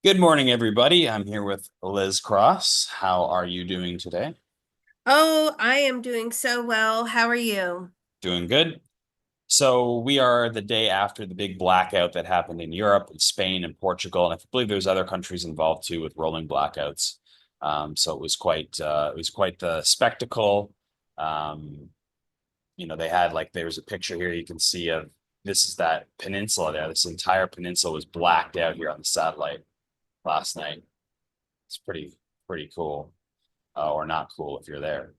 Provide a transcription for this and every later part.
Good morning, everybody. I'm here with Liz Cross. How are you doing today? Oh, I am doing so well. How are you? Doing good. So we are the day after the big blackout that happened in Europe and Spain and Portugal, and I believe there's other countries involved too with rolling blackouts. So it was quite the spectacle. Um, they had like there's a picture here you can see of this is that peninsula there. This entire peninsula was blacked out here on the satellite last night. It's pretty cool. Or not cool if you're there.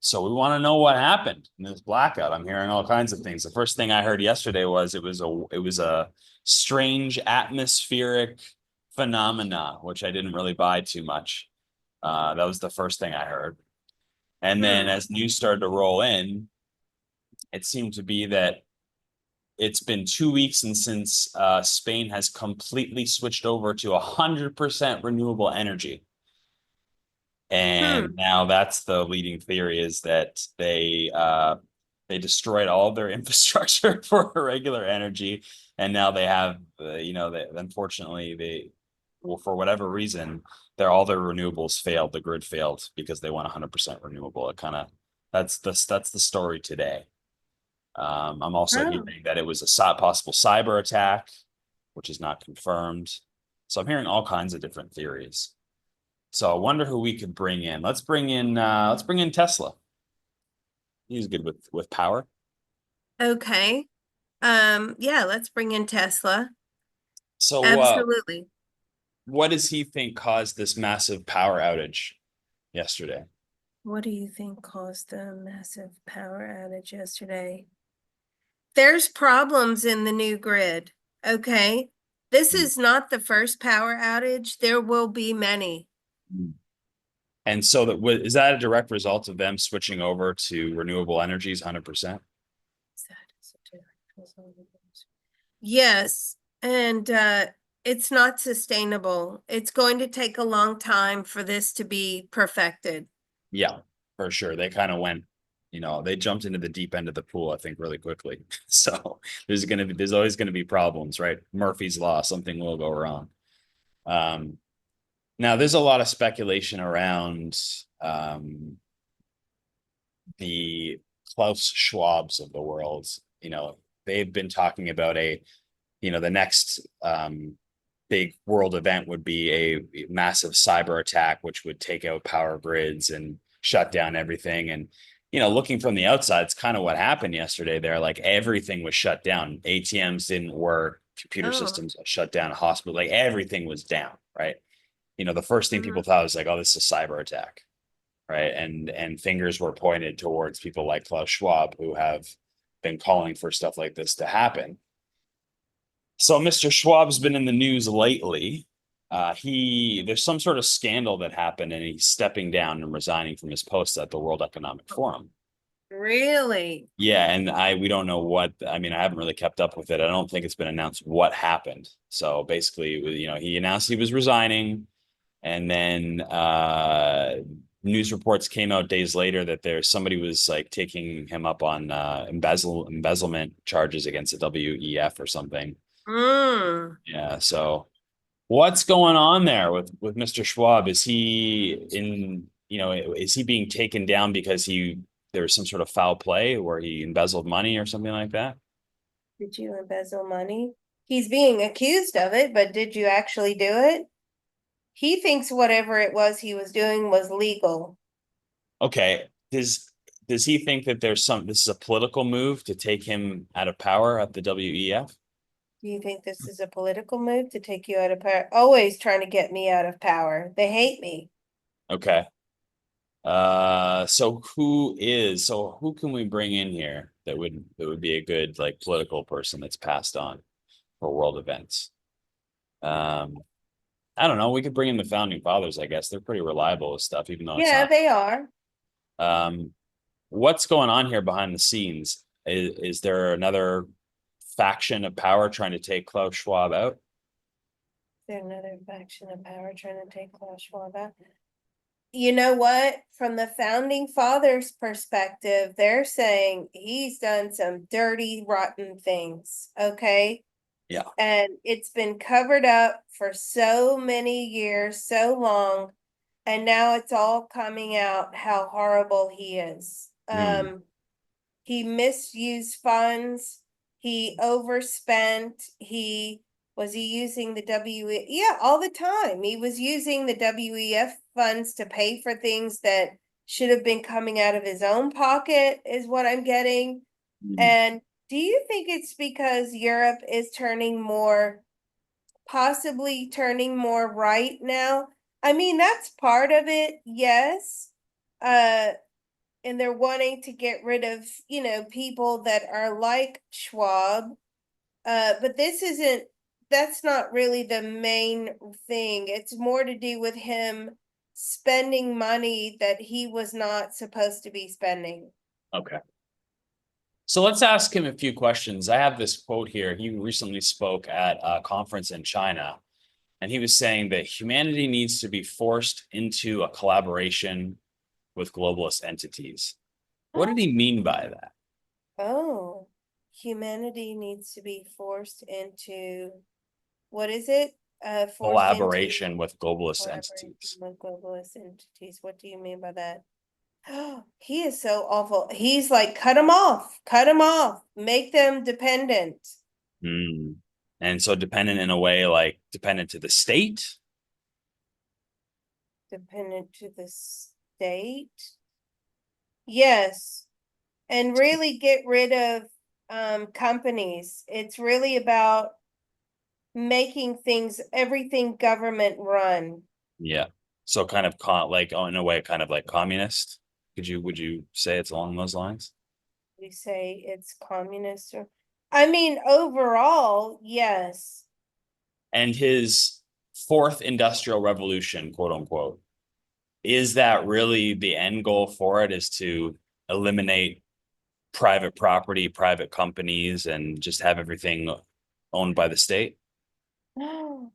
So we want to know what happened in this blackout. I'm hearing all kinds of things. The first thing I heard yesterday was it was a strange atmospheric phenomena, which I didn't really buy too much. That was the first thing I heard. And then Hmm. as news started to roll in, it seemed to be that it's been 2 weeks and since Spain has completely switched over to 100% renewable energy. And Hmm. now that's the leading theory is that they destroyed all of their infrastructure for regular energy, and now they have unfortunately they well for whatever reason all their renewables failed. The grid failed because they went 100% renewable. It kind of that's the story today. I'm also Oh, hearing that it was a possible cyber attack, which is not confirmed. So I'm hearing all kinds of different theories. So I wonder who we could bring in. Let's bring in Tesla. He's good with power. okay. Yeah, let's bring in Tesla. So Absolutely. what does he think caused this massive power outage yesterday? What do you think caused the massive power outage yesterday? There's problems in the new grid. Okay. This is not the first power outage. There will be many. And so is that a direct result of them switching over to renewable energies 100%? Yes, and it's not sustainable. It's going to take a long time for this to be perfected. Yeah, for sure. They kind of went, they jumped into the deep end of the pool, I think, really quickly. So there's always gonna be problems, right? Murphy's Law, something will go wrong. Um, Now, there's a lot of speculation around the Klaus Schwabs of the world. They've been talking about the next big world event would be a massive cyber attack, which would take out power grids and shut down everything. And, looking from the outside, it's kind of what happened yesterday there. Like everything was shut down. ATMs didn't work, computer Oh. systems shut down, hospital, like everything was down, right? The first thing people thought was like, oh, this is a cyber attack, right? And fingers were pointed towards people like Klaus Schwab who have been calling for stuff like this to happen. So Mr. Schwab's been in the news lately. He There's some sort of scandal that happened, and he's stepping down and resigning from his post at the World Economic Forum. Really? Yeah, and we don't know what. I mean, I haven't really kept up with it. I don't think it's been announced what happened. So basically, he announced he was resigning. And then news reports came out days later that somebody was like taking him up on embezzlement charges against the WEF or something. Mm. Yeah. So what's going on there with Mr. Schwab? Is he in, is he being taken down because there was some sort of foul play where he embezzled money or something like that? Did you embezzle money? He's being accused of it, but did you actually do it? He thinks whatever it was he was doing was legal. Okay. Does he think that this is a political move to take him out of power at the WEF? Do you think this is a political move to take you out of power? Always trying to get me out of power. They hate me. Okay. So who can we bring in here that would be a good like political person that's passed on for world events? Um, I don't know. We could bring in the founding fathers, I guess. They're pretty reliable with stuff, even though it's Yeah, not. they are. Um, what's going on here behind the scenes? Is there another faction of power trying to take Klaus Schwab out? They're another faction of power trying to take Klaus Schwab out. You know what? From the founding fathers' perspective, they're saying he's done some dirty, rotten things. Okay. Yeah. And it's been covered up for so many years, so long, and now it's all coming out how horrible he is. Mm, He misused funds, he overspent, he was he using the yeah, all the time. He was using the WEF funds to pay for things that should have been coming out of his own pocket, is what I'm getting. mm. And do you think it's because Europe is turning more, possibly turning more right now? I mean, that's part of it, yes. Uh, and they're wanting to get rid of, people that are like Schwab. But that's not really the main thing. It's more to do with him spending money that he was not supposed to be spending. Okay. So let's ask him a few questions. I have this quote here. He recently spoke at a conference in China, and he was saying that humanity needs to be forced into a collaboration with globalist entities. What did he mean by that? Oh, humanity needs to be forced into, what is it? Forced into Collaboration with globalist collaboration entities. with globalist entities. What do you mean by that? He is so awful. He's like, cut them off, make them dependent. Hmm. And so dependent in a way like dependent to the state. Dependent to the state. Yes. And really get rid of companies. It's really about making things, everything government run. Yeah. So kind of like oh, in a way, kind of like communist. Would you say it's along those lines? We say it's communist or, I mean, overall, yes. And his fourth industrial revolution, quote unquote, is that really the end goal for it is to eliminate private property, private companies, and just have everything owned by the state? Oh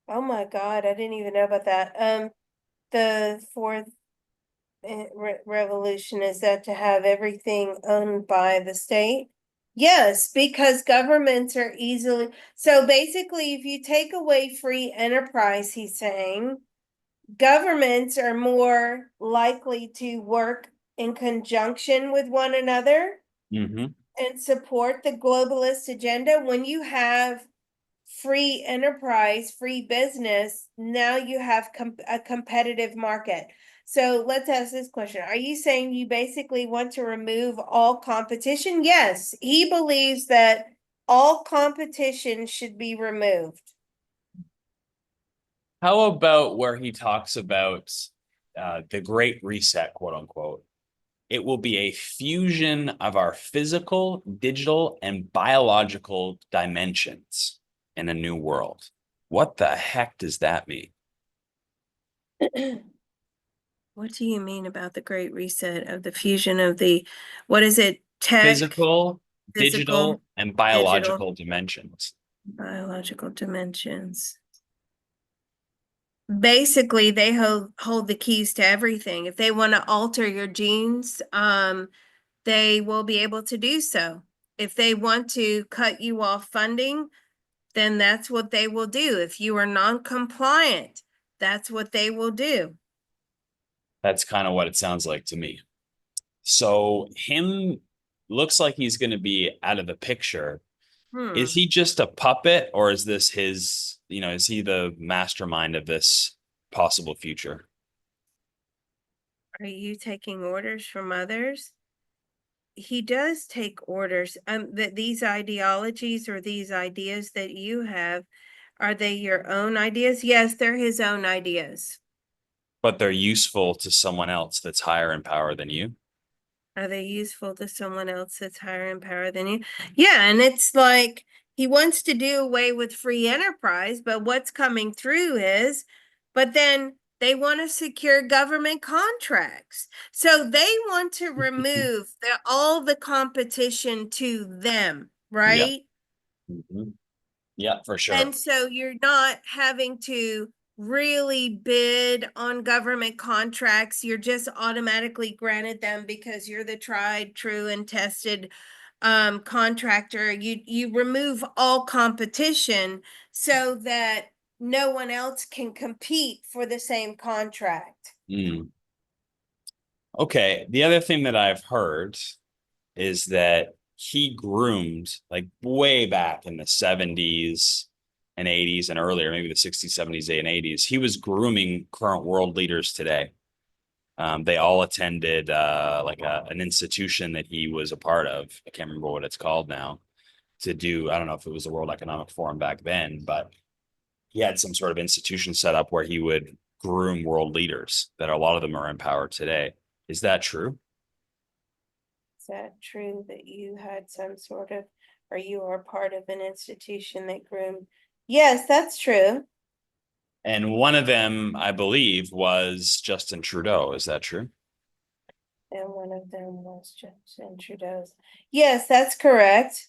my God, I didn't even know about that. The fourth revolution is that to have everything owned by the state? Yes, because governments are easily, so basically, if you take away free enterprise, he's saying, governments are more likely to work in conjunction with one another Mm-hmm. and support the globalist agenda. When you have free enterprise, free business, now you have a competitive market. So let's ask this question. Are you saying you basically want to remove all competition? Yes, he believes that all competition should be removed. How about where he talks about the Great Reset, quote unquote? It will be a fusion of our physical, digital, and biological dimensions in a new world. What the heck does that mean? What do you mean about the Great Reset of the fusion of the, what is it? Tech, Physical, physical, digital, and digital, biological dimensions. biological dimensions. Basically, they hold the keys to everything. If they want to alter your genes, they will be able to do so. If they want to cut you off funding, then that's what they will do. If you are non-compliant, that's what they will do. That's kind of what it sounds like to me. So him looks like he's going to be out of the picture. Is Hmm. he just a puppet or is this his, is he the mastermind of this possible future? Are you taking orders from others? He does take orders. That these ideologies or these ideas that you have, are they your own ideas? Yes, they're his own ideas. But they're useful to someone else that's higher in power than you. Are they useful to someone else that's higher in power than you? Yeah, and it's like he wants to do away with free enterprise, but what's coming through is, but then they want to secure government contracts. So they want to remove all the competition to them, Yeah. right? Mhm. Yeah, for sure. And so you're not having to really bid on government contracts. You're just automatically granted them because you're the tried, true, and tested contractor. You remove all competition so that no one else can compete for the same contract. Mm. Okay. The other thing that I've heard is that he groomed like way back in the 70s and 80s and earlier, maybe the 60s, 70s, and 80s. He was grooming current world leaders today. They all attended like an institution that he was a part of. I can't remember what it's called now. To do, I don't know if it was the World Economic Forum back then, but he had some sort of institution set up where he would groom world leaders that a lot of them are in power today. Is that true? Is that true that you had some sort of, or you are part of an institution that groomed? Yes, that's true. And one of them, I believe, was Justin Trudeau. Is that true? And one of them was Justin Trudeau's. Yes, that's correct.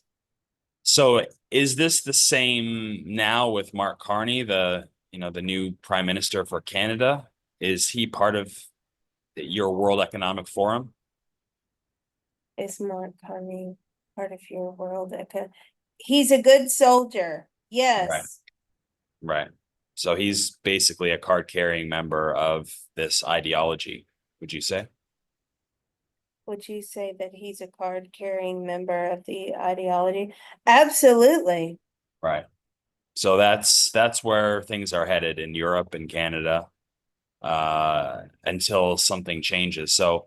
So is this the same now with Mark Carney, the new prime minister for Canada? Is he part of your World Economic Forum? Is Mark Carney part of your world? He's a good soldier. Right. Yes. Right. So he's basically a card carrying member of this ideology, would you say? Would you say that he's a card carrying member of the ideology? Absolutely. Right. So that's where things are headed in Europe and Canada until something changes. So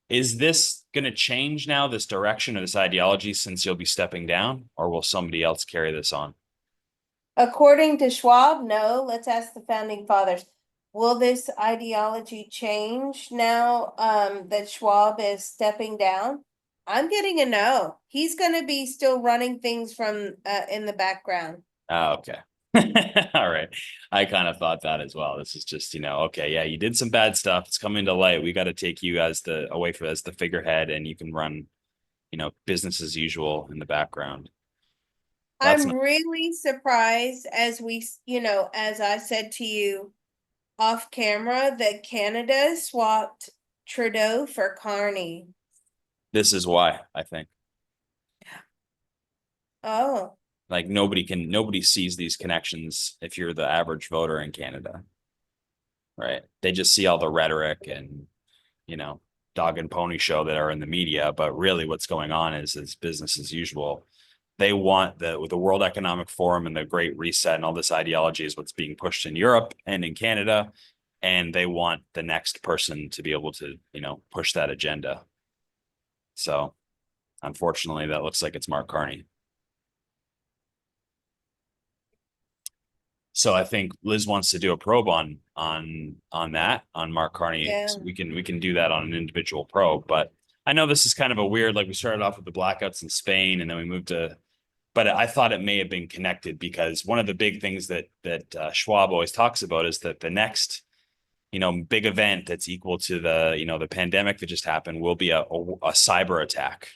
is this going to change now, this direction of this ideology, since you'll be stepping down, or will somebody else carry this on? According to Schwab, no. Let's ask the founding fathers. Will this ideology change now that Schwab is stepping down? I'm getting a no. He's going to be still running things from in the background. Oh, okay. All right. I kind of thought that as well. This is just, okay, yeah, you did some bad stuff. It's coming to light. We got to take you as the figurehead, and you can run, business as usual in the background. That's I'm not, really surprised as I said to you off camera that Canada swapped Trudeau for Carney. this is why I think Oh, like nobody sees these connections if you're the average voter in Canada, right? They just see all the rhetoric and, you know, dog and pony show that are in the media, but really what's going on is business as usual. They want the World Economic Forum and the Great Reset and all this ideology is what's being pushed in Europe and in Canada, and they want the next person to be able to, push that agenda. So, unfortunately, that looks like it's Mark Carney. So I think Liz wants to do a probe on that on Mark Carney. yeah. So we can do that on an individual probe. But I know this is kind of a weird, like we started off with the blackouts in Spain and then we moved to, but I thought it may have been connected because one of the big things that Schwab always talks about is that the next, big event that's equal to the pandemic that just happened will be a cyber attack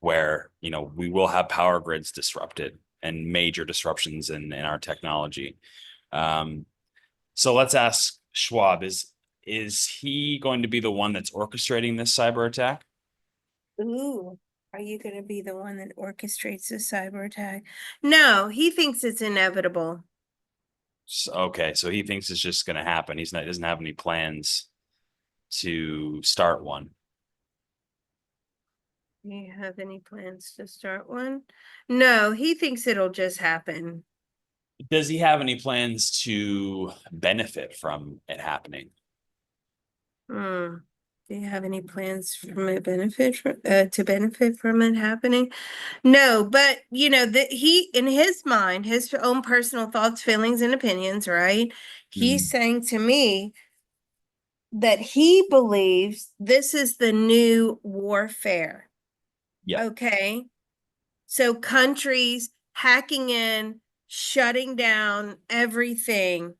where, we will have power grids disrupted and major disruptions in our technology. Um, so let's ask Schwab, is he going to be the one that's orchestrating this cyber attack? Ooh, are you going to be the one that orchestrates the cyber attack? No, he thinks it's inevitable. Okay, so he thinks it's just going to happen. He doesn't have any plans to start one. Do you have any plans to start one? No, he thinks it'll just happen. Does he have any plans to benefit from it happening? Hmm. Do you have any plans from it to benefit from it happening? No, but that he in his mind, his own personal thoughts, feelings, and opinions, right? He's Mm, saying to me that he believes this is the new warfare. yeah. Okay. So countries hacking in, shutting down everything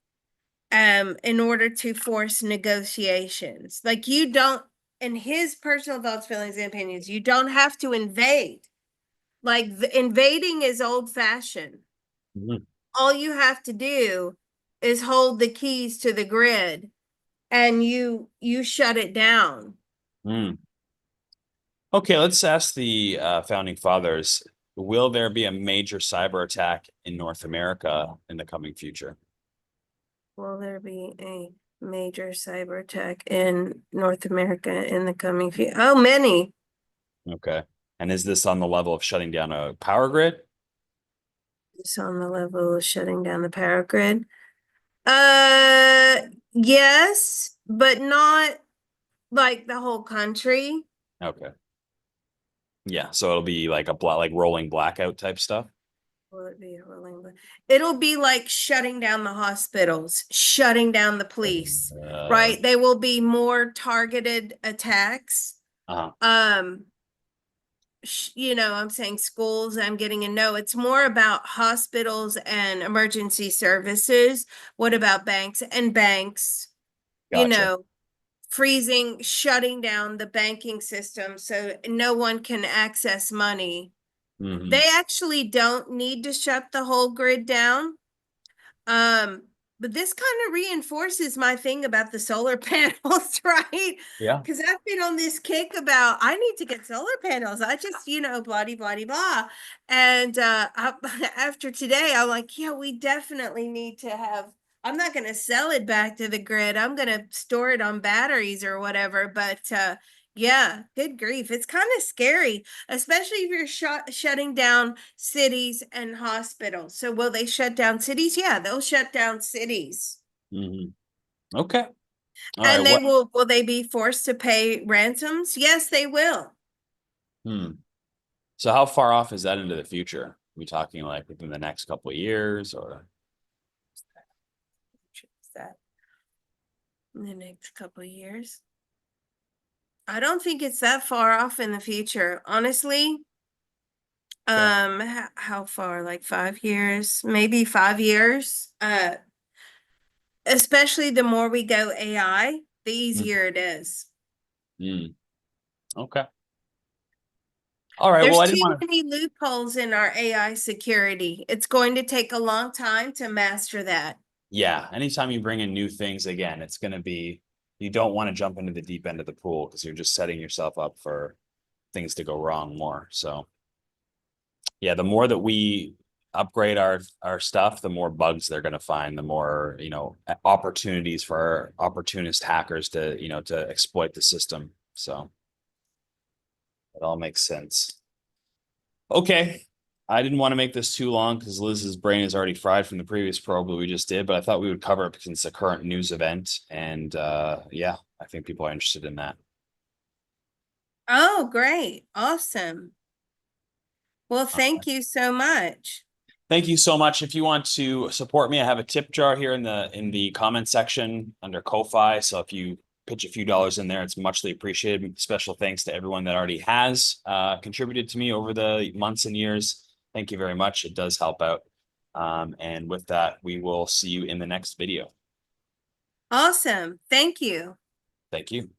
in order to force negotiations. Like you don't, in his personal thoughts, feelings, and opinions, you don't have to invade. Like the invading is old fashioned. Mhm. All you have to do is hold the keys to the grid and you shut it down. Mm. Okay, let's ask the founding fathers, will there be a major cyber attack in North America in the coming future? Will there be a major cyber attack in North America in the coming few? Oh, many. Okay. And is this on the level of shutting down a power grid? It's on the level of shutting down the power grid. Uh, yes, but not like the whole country. Okay. Yeah, so it'll be like like rolling blackout type stuff. Will it be a rolling? It'll be like shutting down the hospitals, shutting down the police, Uh, right? They will be more targeted attacks. uh, Um, I'm saying schools, I'm getting a no. It's more about hospitals and emergency services. What about banks and banks? You gotcha. know, freezing, shutting down the banking system so no one can access money. Hmm. They actually don't need to shut the whole grid down. Um, but this kind of reinforces my thing about the solar panels, right? Yeah. Because I've been on this kick about I need to get solar panels. I just, blah, blah, blah, blah. And after today, I'm like, yeah, we definitely need to have. I'm not going to sell it back to the grid. I'm going to store it on batteries or whatever. But yeah, good grief. It's kind of scary, especially if you're shutting down cities and hospitals. So will they shut down cities? Yeah, they'll shut down cities. Hmm. Okay. All right. And they What? will they be forced to pay ransoms? Yes, they will. Hmm. So how far off is that into the future? Are we talking like within the next couple of years or? That in the next couple of years. I don't think it's that far off in the future. Honestly, Okay. how far? Like 5 years, maybe 5 years. Especially the more we go AI, the easier it is. Mm. Okay. All right. Well, There's I didn't too want to. many loopholes in our AI security. It's going to take a long time to master that. Yeah. Anytime you bring in new things again, it's going to be, you don't want to jump into the deep end of the pool because you're just setting yourself up for things to go wrong more. So, yeah, the more that we upgrade our stuff, the more bugs they're going to find, the more, opportunities for opportunist hackers to, to exploit the system. So, it all makes sense. Okay. I didn't want to make this too long because Liz's brain is already fried from the previous probe that we just did, but I thought we would cover it because it's a current news event. And yeah, I think people are interested in that. Oh, great. Awesome. Well, thank you so much. Thank you so much. If you want to support me, I have a tip jar here in the comment section under Ko-Fi. So if you pitch a few dollars in there, it's muchly appreciated. Special thanks to everyone that already has contributed to me over the months and years. Thank you very much. It does help out. And with that, we will see you in the next video. Awesome. Thank you. Thank you.